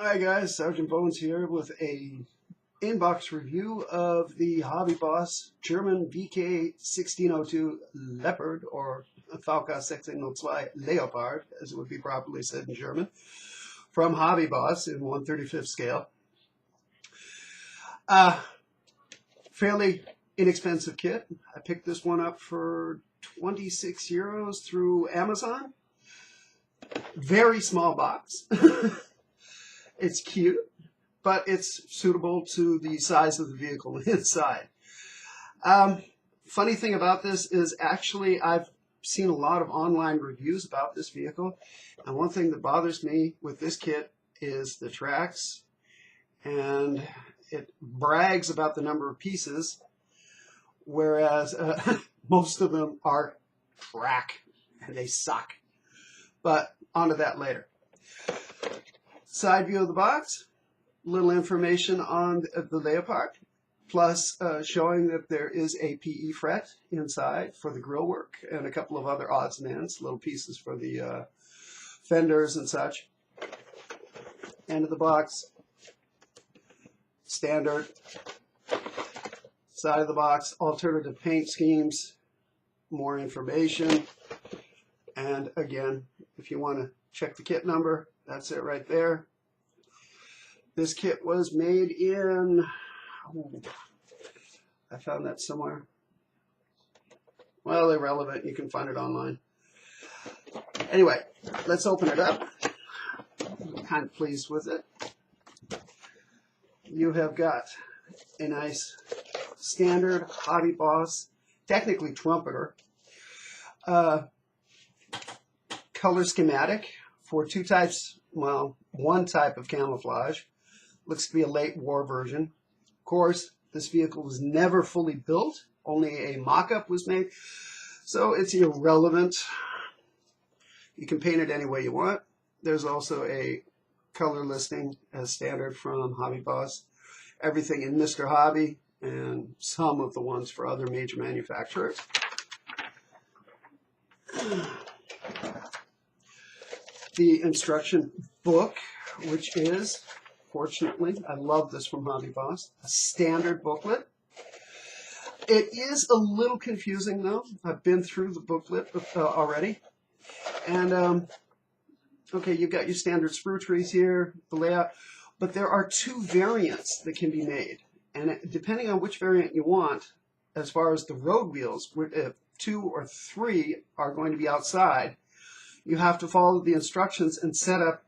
Hi guys, Sergeant Bones here with a inbox review of the HobbyBoss German VK1602 Leopard, or VK1602 Leopard, as it would be properly said in German, from HobbyBoss in 1/35th scale. Fairly inexpensive kit. I picked this one up for 26 euros through Amazon. Very small box. It's cute, but it's suitable to the size of the vehicle inside. Funny thing about this is actually I've seen a lot of online reviews about this vehicle, and one thing that bothers me with this kit is the tracks, and it brags about the number of pieces, whereas most of them are track and they suck. But onto that later. Side view of the box, little information on the Leopard, plus showing that there is a PE fret inside for the grill work and a couple of other odds and ends, little pieces for the fenders and such. End of the box, standard. Side of the box, alternative paint schemes, more information, and again, if you want to check the kit number, that's it right there. This kit was made in, I found that somewhere. Well, irrelevant, you can find it online. Anyway, let's open it up. I'm kind of pleased with it. You have got a nice standard HobbyBoss, technically trumpeter, color schematic for two types, well, one type of camouflage. Looks to be a late war version. Of course, this vehicle was never fully built, only a mock-up was made, so it's irrelevant. You can paint it any way you want. There's also a color listing as standard from HobbyBoss. Everything in Mr. Hobby and some of the ones for other major manufacturers. The instruction book, which is, fortunately, I love this from HobbyBoss, a standard booklet. It is a little confusing though. I've been through the booklet already. And, okay, you've got your standard sprue trees here, the layout, but there are two variants that can be made. And depending on which variant you want, as far as the road wheels, if 2 or 3 are going to be outside, you have to follow the instructions and set up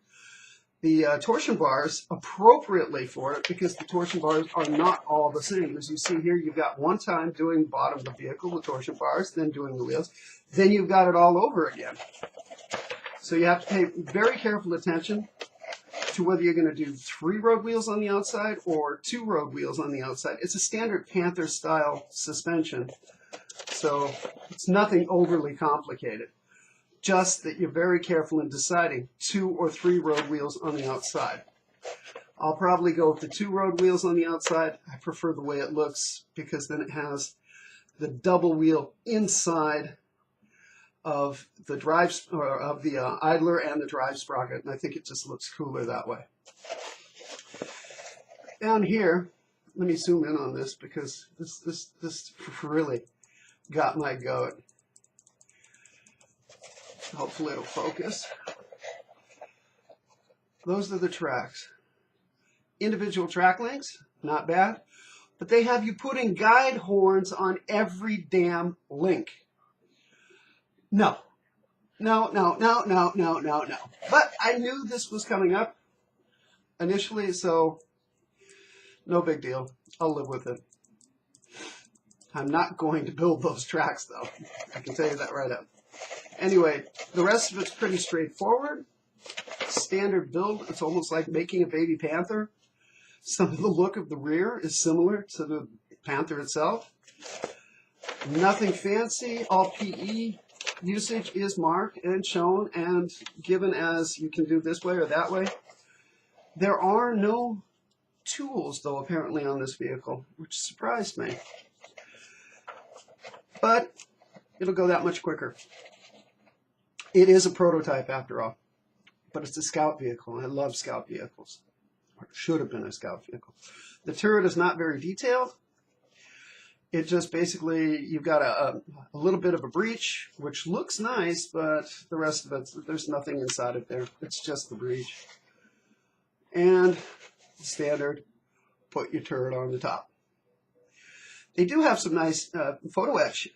the torsion bars appropriately for it, because the torsion bars are not all the same. As you see here, you've got one time doing the bottom of the vehicle, the torsion bars, then doing the wheels, then you've got it all over again. So you have to pay very careful attention to whether you're going to do 3 road wheels on the outside or 2 road wheels on the outside. It's a standard Panther style suspension, so it's nothing overly complicated. Just that you're very careful in deciding 2 or 3 road wheels on the outside. I'll probably go with the 2 road wheels on the outside. I prefer the way it looks because then it has the double wheel inside of the drive, or of the idler and the drive sprocket, and I think it just looks cooler that way. Down here, let me zoom in on this because this really got my goat. Hopefully it'll focus. Those are the tracks. Individual track links, not bad, but they have you putting guide horns on every damn link. No. No. But I knew this was coming up initially, so no big deal. I'll live with it. I'm not going to build those tracks, though. I can tell you that right up. Anyway, the rest of it's pretty straightforward. Standard build. It's almost like making a baby Panther. Some of the look of the rear is similar to the Panther itself. Nothing fancy. All PE usage is marked and shown and given as you can do this way or that way. There are no tools, though, apparently on this vehicle, which surprised me. But it'll go that much quicker. It is a prototype after all, but it's a scout vehicle, and I love scout vehicles. should have been a scout vehicle. The turret is not very detailed. It just basically, you've got a little bit of a breech, which looks nice, but the rest of it, there's nothing inside it there. It's just the breech. And standard, put your turret on the top. They do have some nice photo etch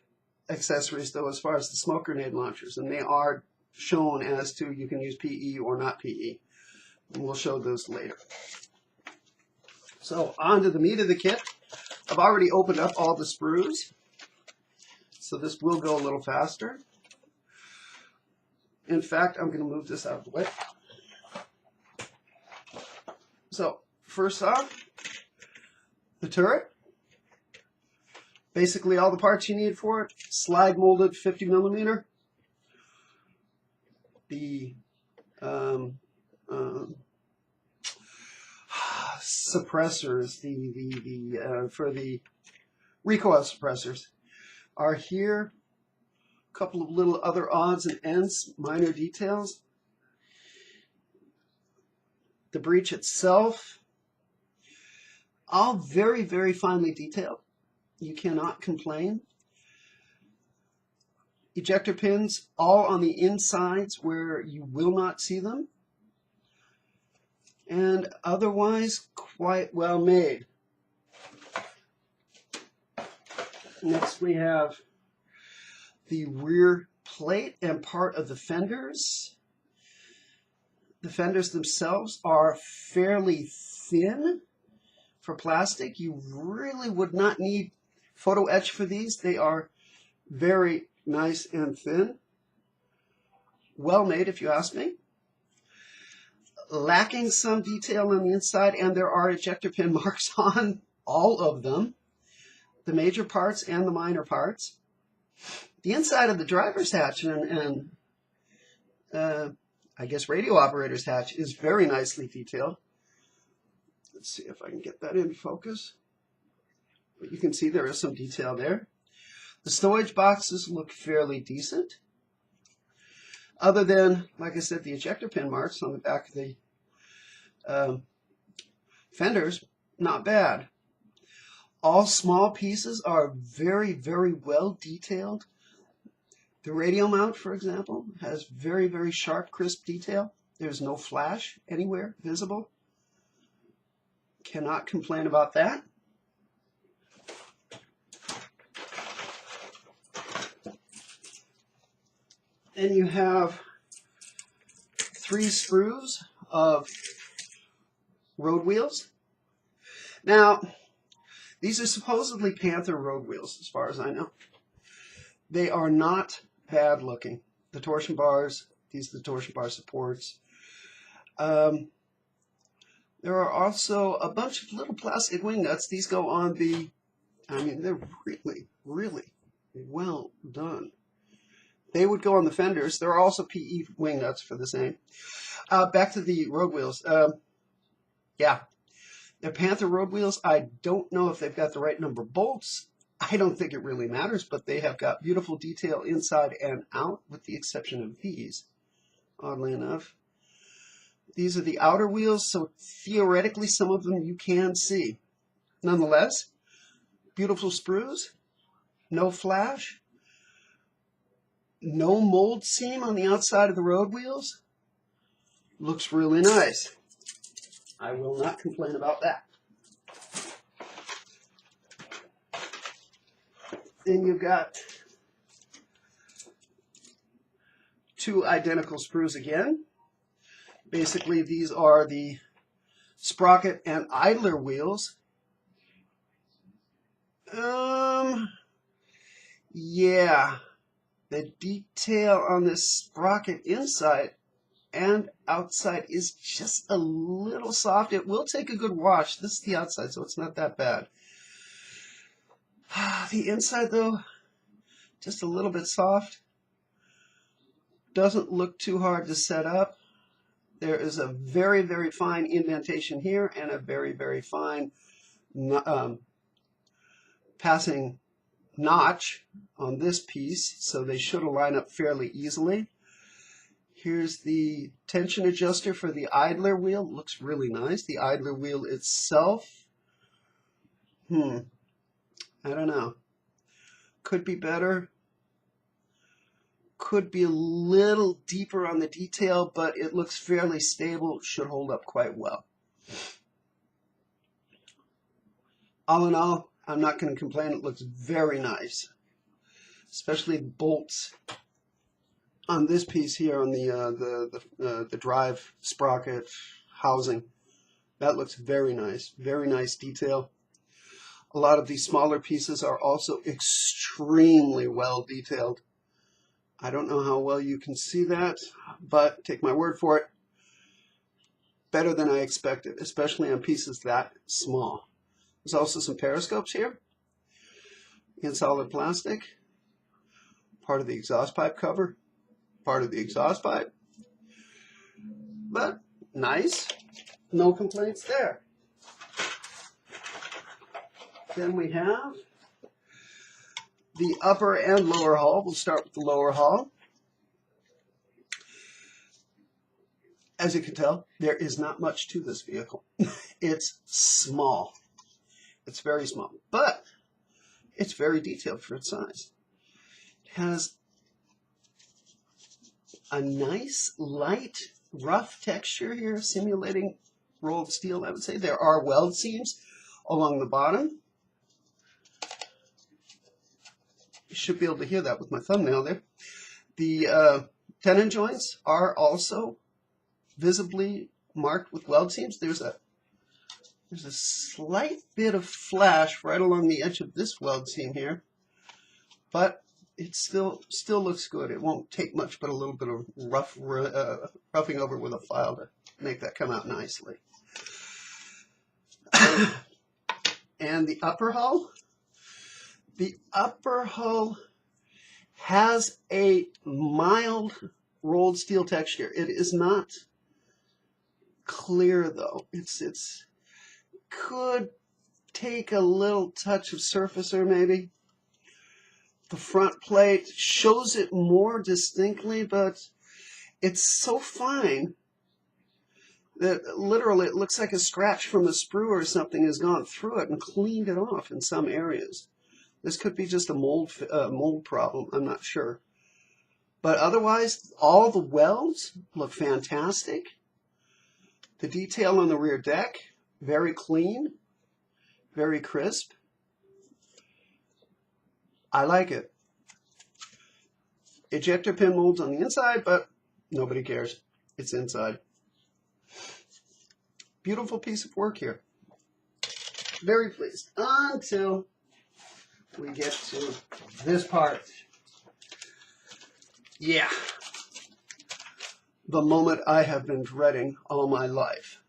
accessories, though, as far as the smoke grenade launchers, and they are shown as to you can use PE or not PE. And we'll show those later. So on to the meat of the kit. I've already opened up all the sprues, so this will go a little faster. In fact, I'm going to move this out of the way. So first off, the turret. Basically all the parts you need for it. Slide molded 50 millimeter. The suppressors, for the recoil suppressors are here. A couple of little other odds and ends, minor details. The breech itself, all very, very finely detailed. You cannot complain. Ejector pins, all on the insides where you will not see them. And otherwise, quite well made. Next we have the rear plate and part of the fenders. The fenders themselves are fairly thin for plastic. You really would not need photo etch for these. They are very nice and thin. Well made, if you ask me. Lacking some detail on the inside, and there are ejector pin marks on all of them, the major parts and the minor parts. The inside of the driver's hatch and I guess radio operator's hatch is very nicely detailed. Let's see if I can get that in focus. But you can see there is some detail there. The stowage boxes look fairly decent. Other than, like I said, the ejector pin marks on the back of the fenders, not bad. All small pieces are very, very well detailed. The radio mount, for example, has very, very sharp, crisp detail. There's no flash anywhere visible. Cannot complain about that. Then you have 3 screws of road wheels. Now, these are supposedly Panther road wheels, as far as I know. They are not bad looking. The torsion bars, these are the torsion bar supports. There are also a bunch of little plastic wing nuts. These go on the, I mean, they're really, really well done. They would go on the fenders. There are also PE wing nuts for the same. Back to the road wheels. Yeah, they're Panther road wheels. I don't know if they've got the right number of bolts. I don't think it really matters, but they have got beautiful detail inside and out, with the exception of these, oddly enough. These are the outer wheels, so theoretically some of them you can see. Nonetheless, beautiful sprues, no flash. No mold seam on the outside of the road wheels. Looks really nice. I will not complain about that. Then you've got 2 identical sprues again. Basically, these are the sprocket and idler wheels. Yeah. The detail on this sprocket inside and outside is just a little soft. It will take a good wash. This is the outside, so it's not that bad. The inside, though, just a little bit soft. Doesn't look too hard to set up. There is a very, very fine indentation here and a very, very fine passing notch on this piece, so they should line up fairly easily. Here's the tension adjuster for the idler wheel. Looks really nice. The idler wheel itself, I don't know. Could be better. Could be a little deeper on the detail, but it looks fairly stable. Should hold up quite well. All in all, I'm not going to complain. It looks very nice, especially the bolts on this piece here on the drive sprocket housing. That looks very nice. Very nice detail. A lot of these smaller pieces are also extremely well detailed. I don't know how well you can see that, but take my word for it. Better than I expected, especially on pieces that small. There's also some periscopes here in solid plastic. Part of the exhaust pipe cover. Part of the exhaust pipe. But nice. No complaints there. Then we have the upper and lower hull. We'll start with the lower hull. As you can tell, there is not much to this vehicle. It's small. It's very small, but it's very detailed for its size. It has a nice, light, rough texture here, simulating rolled steel, I would say. There are weld seams along the bottom. You should be able to hear that with my thumbnail there. The tenon joints are also visibly marked with weld seams. There's a slight bit of flash right along the edge of this weld seam here, but it still looks good. It won't take much but a little bit of roughing over with a file to make that come out nicely. And the upper hull? The upper hull has a mild rolled steel texture. It is not clear though. It's could take a little touch of surfacer maybe. The front plate shows it more distinctly, but it's so fine that literally it looks like a scratch from a sprue or something has gone through it and cleaned it off in some areas. This could be just a mold problem, I'm not sure. But otherwise, all the welds look fantastic. The detail on the rear deck, very clean, very crisp. I like it. Ejector pin molds on the inside, but nobody cares. It's inside. Beautiful piece of work here. Very pleased. Until we get to this part. Yeah. The moment I have been dreading all my life.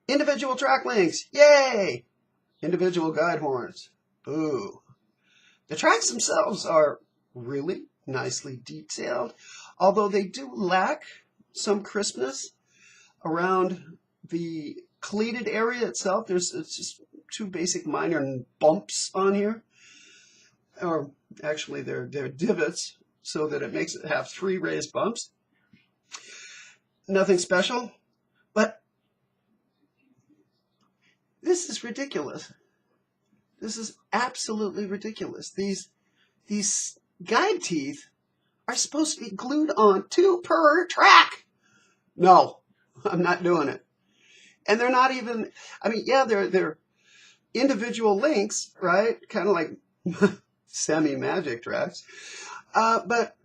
Individual track links. Yay! Individual guide horns. Boo. The tracks themselves are really nicely detailed, although they do lack some crispness around the cleated area itself. It's just two basic minor bumps on here, or actually they're divots, so that it makes it have 3 raised bumps. Nothing special, but this is ridiculous. This is absolutely ridiculous. These guide teeth are supposed to be glued on 2 per track. No, I'm not doing it. And they're not even, I mean, yeah, they're individual links, right? Kind of like semi-magic tracks. But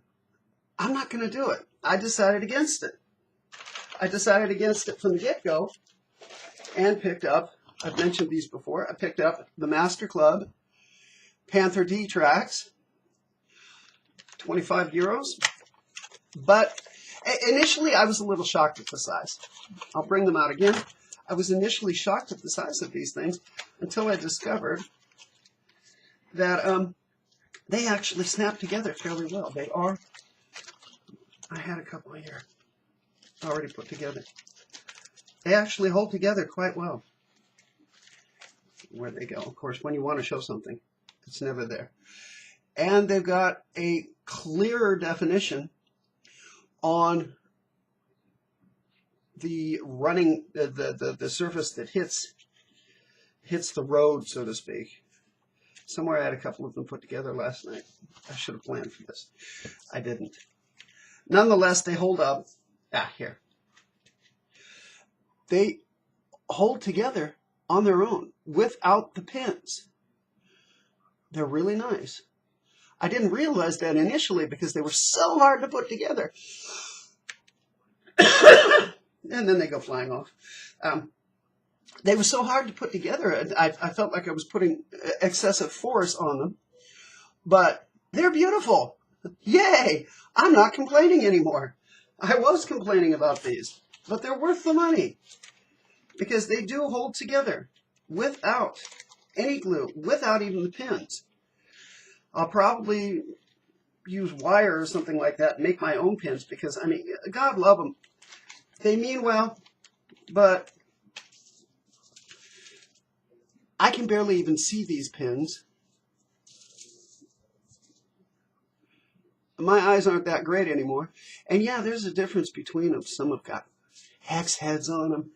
I'm not going to do it. I decided against it. I decided against it from the get-go and picked up, I've mentioned these before, I picked up the Master Club Panther D tracks, 25 euros. But initially I was a little shocked at the size. I'll bring them out again. I was initially shocked at the size of these things until I discovered that they actually snap together fairly well. They are, I had a couple here already put together. They actually hold together quite well. Where'd they go? Of course, when you want to show something, it's never there. And they've got a clearer definition on the running, the surface that hits the road, so to speak. Somewhere I had a couple of them put together last night. I should have planned for this. I didn't. Nonetheless, they hold up. Here. They hold together on their own without the pins. They're really nice. I didn't realize that initially because they were so hard to put together. And then they go flying off. They were so hard to put together, and I felt like I was putting excessive force on them. But they're beautiful. Yay! I'm not complaining anymore. I was complaining about these, but they're worth the money because they do hold together without any glue, without even the pins. I'll probably use wire or something like that and make my own pins because, I mean, God love them. They mean well, but I can barely even see these pins. My eyes aren't that great anymore. And yeah, there's a difference between them. Some have got hex heads on them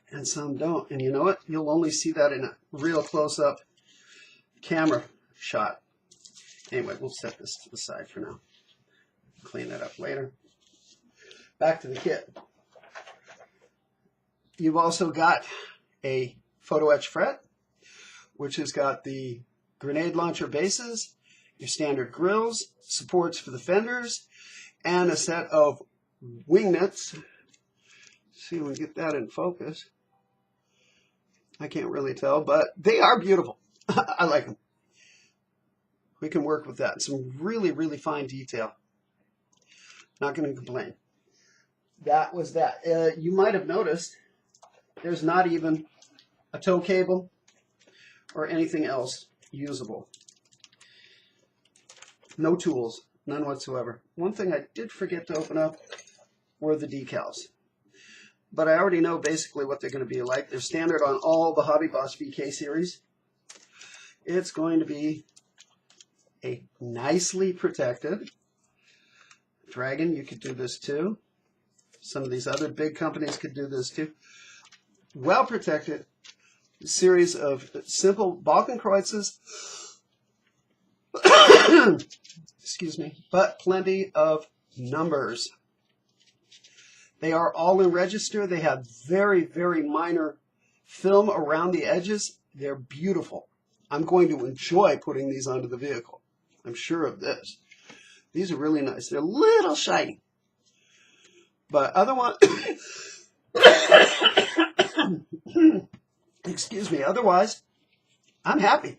and some don't. And you know what? You'll only see that in a real close-up camera shot. Anyway, we'll set this to the side for now. Clean that up later. Back to the kit. You've also got a photo etch fret, which has got the grenade launcher bases, your standard grills, supports for the fenders, and a set of wing nuts. See if we can get that in focus. I can't really tell, but they are beautiful. I like them. We can work with that. Some really, really fine detail. Not going to complain. That was that. You might have noticed there's not even a tow cable or anything else usable. No tools, none whatsoever. One thing I did forget to open up were the decals. But I already know basically what they're going to be like. They're standard on all the HobbyBoss VK series. It's going to be a nicely protected Dragon. You could do this too. Some of these other big companies could do this too. Well protected series of simple Balkenkreuzes. Excuse me, but plenty of numbers. They are all in register. They have very, very minor film around the edges. They're beautiful. I'm going to enjoy putting these onto the vehicle. I'm sure of this. These are really nice. They're a little shiny. But otherwise, excuse me, otherwise, I'm happy.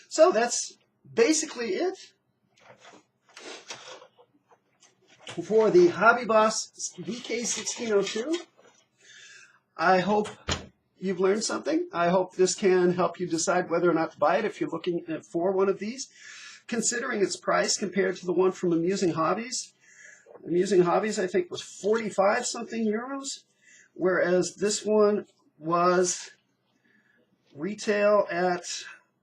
So that's basically it for the HobbyBoss VK1602. I hope you've learned something. I hope this can help you decide whether or not to buy it if you're looking for one of these. Considering its price compared to the one from Amusing Hobbies. Amusing Hobbies, I think, was 45 something euros, whereas this one was retail at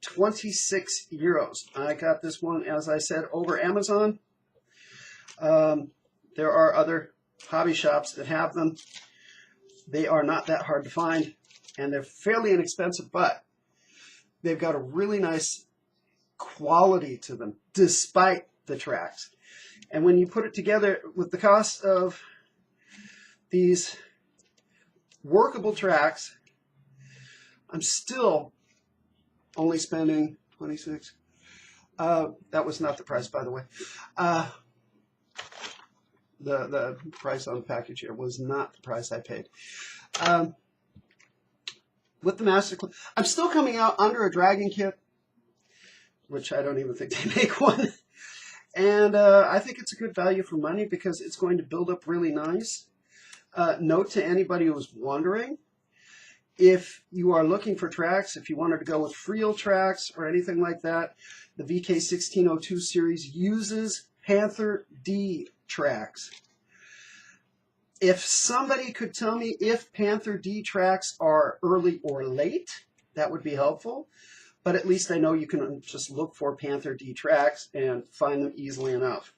26 euros. I got this one, as I said, over Amazon. There are other hobby shops that have them. They are not that hard to find, and they're fairly inexpensive, but they've got a really nice quality to them, despite the tracks. And when you put it together with the cost of these workable tracks, I'm still only spending 26. That was not the price, by the way. The price on the package here was not the price I paid. With the Master, I'm still coming out under a Dragon kit, which I don't even think they make one. And I think it's a good value for money because it's going to build up really nice. Note to anybody who was wondering, if you are looking for tracks, if you wanted to go with Friel tracks or anything like that, the VK1602 series uses Panther D tracks. If somebody could tell me if Panther D tracks are early or late, that would be helpful. But at least I know you can just look for Panther D tracks and find them easily enough.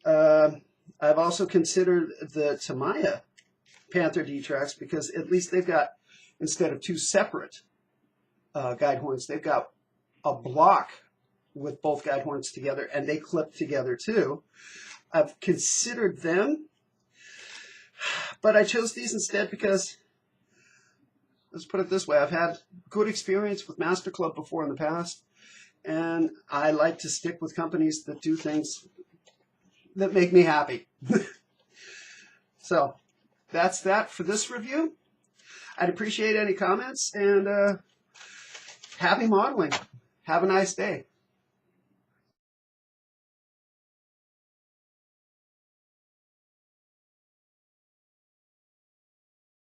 I've also considered the Tamiya Panther D-tracks because at least they've got, instead of two separate guide horns, they've got a block with both guide horns together, and they clip together too. I've considered them, but I chose these instead because, let's put it this way, I've had good experience with Master Club before in the past, and I like to stick with companies that do things that make me happy. So that's that for this review. I'd appreciate any comments, and happy modeling. Have a nice day.